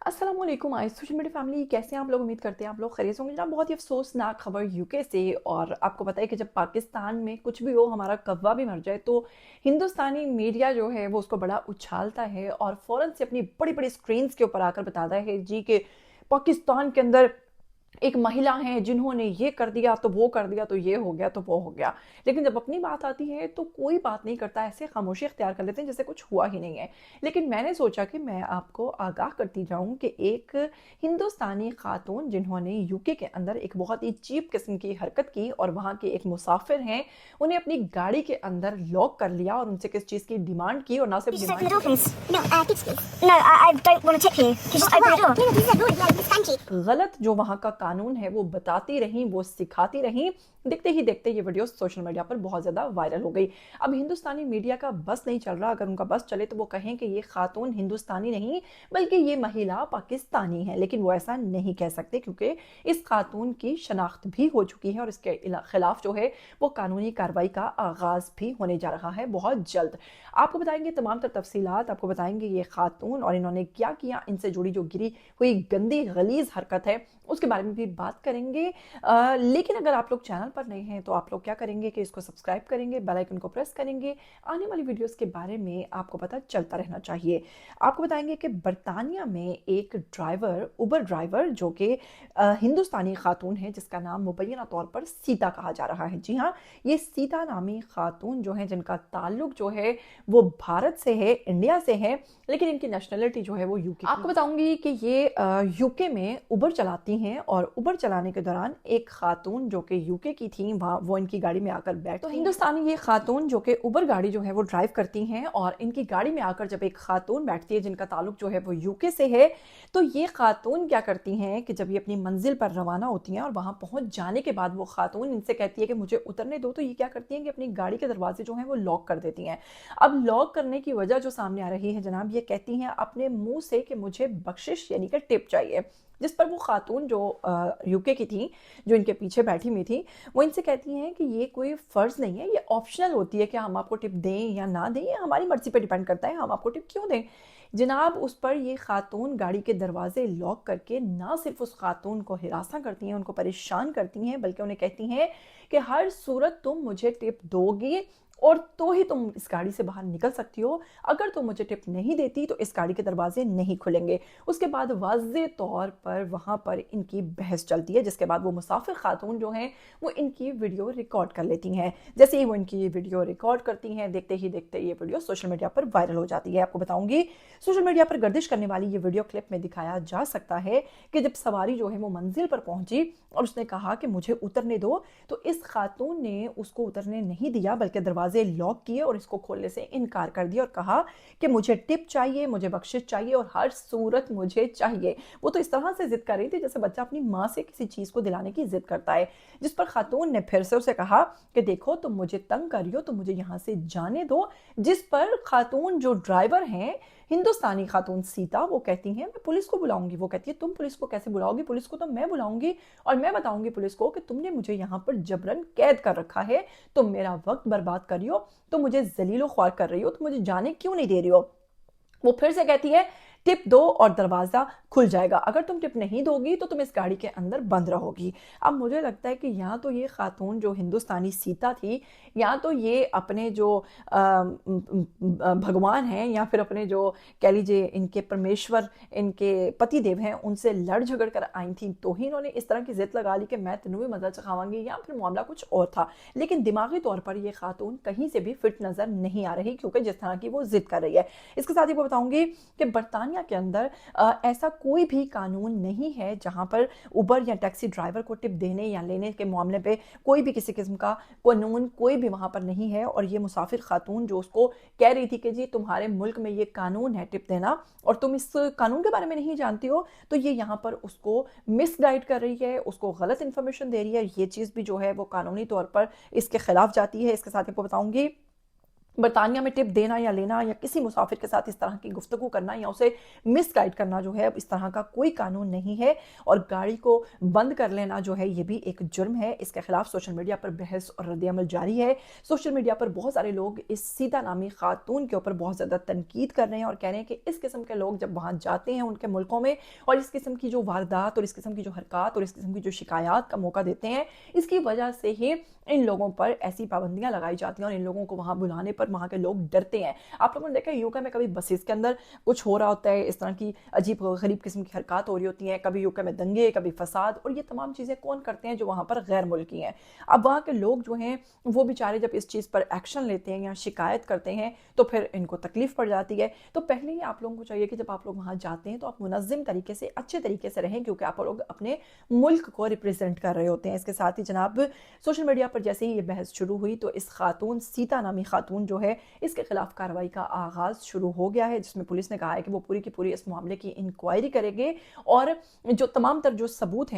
अस्सलाम वालेकुम social media family, कैसे हैं आप लोग? उम्मीद करते हैं आप लोग खैरियत से होंगे। जनाब, बहुत ही अफसोसनाक खबर यूके से। और आपको पता है कि जब पाकिस्तान में कुछ भी हो, हमारा कौवा भी मर जाए, तो हिंदुस्तानी मीडिया जो है वो उसको बड़ा उछालता है और फ़ौरन से अपनी बड़ी बड़ी स्क्रीन्स के ऊपर आकर बताता है जी कि पाकिस्तान के अंदर एक महिला हैं जिन्होंने ये कर दिया तो वो कर दिया, तो ये हो गया तो वो हो गया। लेकिन जब अपनी बात आती है तो कोई बात नहीं करता, ऐसे खामोशी इख्तियार कर लेते हैं जैसे कुछ हुआ ही नहीं है। लेकिन मैंने सोचा कि मैं आपको आगाह करती जाऊं कि एक हिंदुस्तानी खातून जिन्होंने यूके के अंदर एक बहुत ही चीप किस्म की हरकत की और वहाँ के एक मुसाफिर हैं, उन्हें अपनी गाड़ी के अंदर लॉक कर लिया और उनसे किस चीज़ की डिमांड की। और ना सिर्फ Just open the demand door, please. No, tips, please. No, I don't want to tip you. Can you just open the door? No, this is a rule. Yeah, this country. गलत जो वहाँ का कानून है वो बताती रहीं, वो सिखाती रहीं। देखते ही देखते ये वीडियो सोशल मीडिया पर बहुत ज़्यादा वायरल हो गई। अब हिंदुस्तानी मीडिया का बस नहीं चल रहा। अगर उनका बस चले तो वो कहें कि ये खातून हिंदुस्तानी नहीं बल्कि ये महिला पाकिस्तानी है, लेकिन वो ऐसा नहीं कह सकते क्योंकि इस खातून की शनाख्त भी हो चुकी है और इसके खिलाफ जो है वो कानूनी कार्रवाई का आगाज़ भी होने जा रहा है बहुत जल्द। आपको बताएंगे तमाम तर तफसीलात, आपको बताएंगे ये खातून और इन्होंने क्या किया, इनसे जुड़ी जो गिरी हुई गंदी गलीज हरकत है उसके बारे में भी बात करेंगे। लेकिन अगर आप लोग चैनल पर नए हैं तो आप लोग क्या करेंगे कि इसको सब्सक्राइब करेंगे, बेल आइकन को प्रेस करेंगे। आने वाली वीडियोस के बारे में आपको पता चलता रहना चाहिए। आपको बताएंगे कि बरतानिया में एक ड्राइवर, उबर ड्राइवर जो कि हिंदुस्तानी खातून है जिसका नाम मुबैना तौर पर सीता कहा जा रहा है। जी हाँ, ये सीता नामी खातून जो है जिनका ताल्लुक जो है वो भारत से है, इंडिया से है, लेकिन इनकी नेशनलिटी जो है वो यूके। आपको बताऊंगी कि ये यूके में उबर चलाती हैं और उबर चलाने के दौरान एक खातून जो कि यूके की थी वो इनकी गाड़ी में आकर बैठ, तो हिंदुस्तानी ये खातून जो कि उबर गाड़ी जो है वो ड्राइव करती हैं और इनकी गाड़ी में आकर जब एक खातून बैठती है जिनका ताल्लुक जो है वो यूके से है, तो ये खातून क्या करती हैं कि जब ये अपनी मंजिल पर रवाना होती हैं और वहां पहुंच जाने के बाद वो खातून इनसे कहती है कि मुझे उतरने दो, तो ये क्या करती हैं कि अपनी गाड़ी के दरवाजे जो हैं वो लॉक कर देती हैं। अब लॉक करने की वजह जो सामने आ रही है जनाब, ये कहती हैं अपने मुंह से कि मुझे बख्शिश यानी कि टिप चाहिए। जिस पर वो खातून जो यूके की थी, जो इनके पीछे बैठी हुई थी, वो इनसे कहती हैं कि ये कोई फ़र्ज़ नहीं है, ये ऑप्शनल होती है कि हम आपको टिप दें या ना दें, ये हमारी मर्ज़ी पे डिपेंड करता है, हम आपको टिप क्यों दें। जनाब, उस पर ये खातून गाड़ी के दरवाजे लॉक करके ना सिर्फ उस खातून को हिरासा करती हैं, उनको परेशान करती हैं, बल्कि उन्हें कहती हैं कि हर सूरत तुम मुझे टिप दोगी और तो ही तुम इस गाड़ी से बाहर निकल सकती हो, अगर तुम मुझे टिप नहीं देती तो इस गाड़ी के दरवाजे नहीं खुलेंगे। उसके बाद वाज़े तौर पर वहाँ पर इनकी बहस चलती है, जिसके बाद वो मुसाफिर खातून जो हैं वो इनकी वीडियो रिकॉर्ड कर लेती हैं। जैसे ही वो इनकी ये वीडियो रिकॉर्ड करती हैं, देखते ही देखते ये वीडियो सोशल मीडिया पर वायरल हो जाती है। आपको बताऊंगी, सोशल मीडिया पर गर्दिश करने वाली ये वीडियो क्लिप में दिखाया जा सकता है कि जब सवारी जो है वो मंजिल पर पहुंची और उसने कहा कि मुझे उतरने दो, तो इस खातून ने उसको उतरने नहीं दिया बल्कि दरवाजे लॉक किए और इसको खोलने से इनकार कर दिया और कहा कि मुझे टिप चाहिए, मुझे बख्शिश चाहिए और हर सूरत मुझे चाहिए। वो तो इस तरह से जिद कर रही थी जैसे बच्चा अपनी माँ से किसी चीज़ को दिलाने की जिद करता है। जिस पर खातून ने फिर से उसे कहा कि देखो तुम मुझे तंग कर रही हो तो मुझे यहाँ से जाने दो। जिस पर खातून जो ड्राइवर हैं, हिंदुस्तानी खातून सीता, वो कहती हैं मैं पुलिस को बुलाऊंगी। वो कहती है तुम पुलिस को कैसे बुलाओगी? पुलिस को तो मैं बुलाऊंगी और मैं बताऊंगी पुलिस को कि तुमने मुझे यहाँ पर जबरन कैद कर रखा है, तुम मेरा वक्त बर्बाद कर रही हो, तुम मुझे जलीलो ख्वार कर रही हो, तुम मुझे जाने क्यों नहीं दे रही हो। वो फिर से कहती है टिप दो और दरवाज़ा खुल जाएगा, अगर तुम टिप नहीं दोगी तो तुम इस गाड़ी के अंदर बंद रहोगी। अब मुझे लगता है कि यहाँ तो ये खातून जो हिंदुस्तानी सीता थी, या तो ये अपने जो भगवान हैं या फिर अपने जो कह लीजिए इनके परमेश्वर, इनके पति देव हैं, उनसे लड़ झगड़ कर आई थी, तो ही इन्होंने इस तरह की जिद लगा ली कि मैं तेनों भी मजा चखावांगी, या फिर मामला कुछ और था। लेकिन दिमागी तौर पर ये खातून कहीं से भी फिट नज़र नहीं आ रही क्योंकि जिस तरह की वो जिद कर रही है। इसके साथ ही वो बताऊंगी कि बरतानिया के अंदर ऐसा कोई भी कानून नहीं है जहां पर उबर या टैक्सी ड्राइवर को टिप देने या लेने के मामले पे कोई भी किसी किस्म का कानून कोई भी वहां पर नहीं है। और ये मुसाफिर खातून जो उसको कह रही थी कि जी तुम्हारे मुल्क में ये कानून है टिप देना और तुम इस कानून के बारे में नहीं जानती हो, तो ये यहाँ पर उसको मिसगाइड कर रही है, उसको गलत इन्फॉर्मेशन दे रही है। ये चीज़ भी जो है वो कानूनी तौर पर इसके खिलाफ जाती है। इसके साथ ही आपको बताऊंगी برطانیہ میں ٹپ دینا یا لینا یا کسی مسافر کے ساتھ اس طرح کی گفتگو کرنا یا اسے مس گائیڈ کرنا جو ہے اس طرح کا کوئی قانون نہیں ہے، اور گاڑی کو بند کر لینا جو ہے یہ بھی ایک جرم ہے۔ اس کے خلاف سوشل میڈیا پر بحث اور رد عمل جاری ہے۔ سوشل میڈیا پر بہت سارے لوگ اس سیتا نامی خاتون کے اوپر بہت زیادہ تنقید کر رہے ہیں اور کہہ رہے ہیں کہ اس قسم کے لوگ جب وہاں جاتے ہیں ان کے ملکوں میں اور اس قسم کی جو واردات اور اس قسم کی جو حرکات اور اس قسم کی جو شکایات کا موقع دیتے ہیں، اس کی وجہ سے ہی ان لوگوں پر ایسی پابندیاں لگائی جاتی ہیں اور ان لوگوں کو وہاں بلانے پر وہاں کے لوگ ڈرتے ہیں۔ آپ لوگوں نے دیکھا یوکے میں کبھی بسیز کے اندر کچھ ہو رہا ہوتا ہے، اس طرح کی عجیب غریب قسم کی حرکات ہو رہی ہوتی ہیں، کبھی یوکے میں دنگے، کبھی فساد، اور یہ تمام چیزیں کون کرتے ہیں؟ جو وہاں پر غیر ملکی ہیں۔ اب وہاں کے لوگ جو ہیں وہ بیچارے جب اس چیز پر ایکشن لیتے ہیں یا شکایت کرتے ہیں تو پھر ان کو تکلیف پڑ جاتی ہے۔ تو پہلے ہی آپ لوگوں کو چاہیے کہ جب آپ لوگ وہاں جاتے ہیں تو آپ منظم طریقے سے، اچھے طریقے سے رہیں، کیونکہ آپ لوگ اپنے ملک کو ریپریزنٹ کر رہے ہوتے ہیں۔ اس کے ساتھ ہی جناب سوشل میڈیا پر جیسے ہی یہ بحث شروع ہوئی تو اس خاتون، سیتا نامی خاتون جو ہے، اس کے خلاف کارروائی کا آغاز شروع ہو گیا ہے، جس میں پولیس نے کہا ہے کہ وہ پوری کی پوری اس معاملے کی انکوائری کرے گے اور جو تمام تر جو ثبوت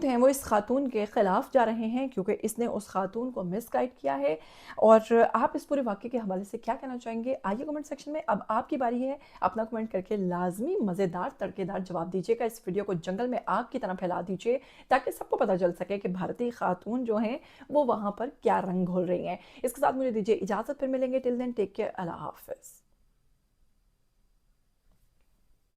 ہیں وہ اس خاتون کے خلاف جا رہے ہیں، کیونکہ اس نے اس خاتون کو مس گائیڈ کیا ہے۔ اور آپ اس پورے واقعے کے حوالے سے کیا کہنا چاہیں گے؟ آئیے کمنٹ سیکشن میں، اب آپ کی باری ہے، اپنا کمنٹ کر کے لازمی مزیدار تڑکے دار جواب دیجیے گا۔ اس ویڈیو کو جنگل میں آگ کی طرح پھیلا دیجیے تاکہ سب کو پتہ چل سکے کہ بھارتی خاتون جو ہیں وہ وہاں پر کیا رنگ گھول رہی ہیں۔ اس کے ساتھ مجھے دیجیے اجازت، پھر ملیں گے، ٹل دین ٹیک کیئر، اللہ حافظ۔